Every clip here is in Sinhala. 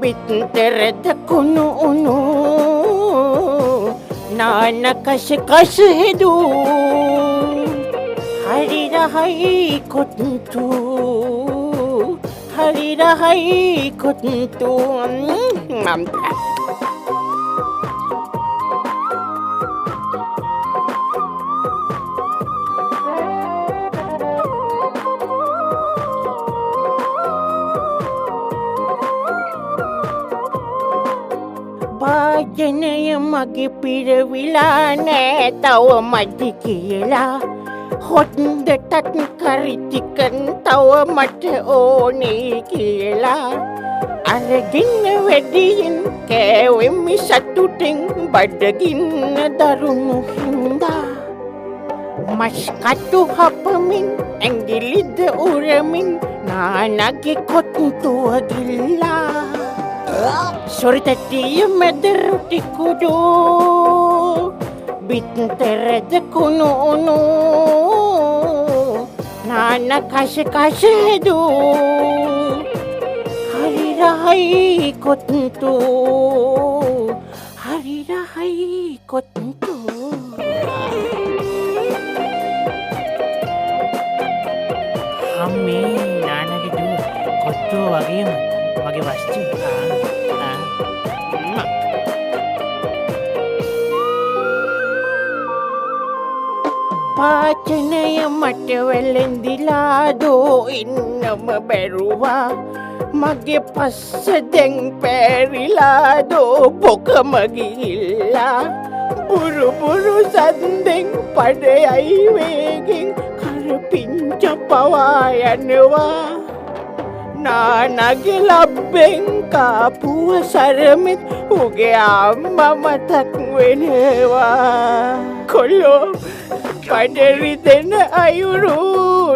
बितरद कुनु उनु नाना कश कश हेदू हरि रहई कुंतु हरि रहई कुंतु වාජනය මගේ පිරවිලා නෑ තව මදි කියලා හොන්දටත් කරිතිකන් තව මට ඕනේ කියලා අරගින්න වැඩියෙන් කෑවෙමි සතුටෙන් බඩගින්න දරුණු හින්දා මස්කටු හපමින් ඇඟිලිද උරමින් නානගේ කොත්තුව ගිල්ලා සොරිතටිය මැද රුටි කුඩු බිත්තරද කුණු උණු නාන කශ කශ හෙදු හරි රහයි කොත්තු හරි රහයි කොත්තු අම්මේ නානගේ දුව කොත්තු වගේම මගේ වස්තු පාචනය මට වැළඳිලාදෝ ඉන්නම බැරුවා මගේ පස්ස දැන් පැරිලාදෝ බොකම ගිහිල්ලා බුරු බුරු සන්දෙන් පඩයයි වේගෙන් කරපිංච පවා යනවා නානගේ ලබ්බෙන් කාපුව සරමෙත් උගේ අම්මා මතක් වෙනවා කොල්ලෝ පඩරි දෙන අයුරු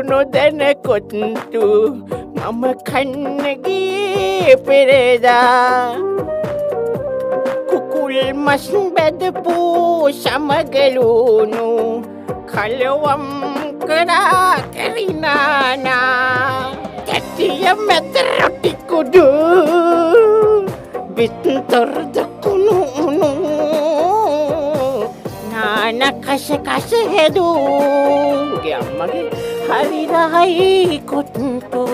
නොදැන කොත්තු මම කන්නගේ පෙරේදා කුකුල් මස් බැදපු සමගලුණු කලවම් කරා කරිනානා ඇතිය මැද රොටි කුඩු බිත්තරද කුණු උණු නාන කශ කශ හෙදු ගේ අම්මගේ හරි රහයි කොත්තු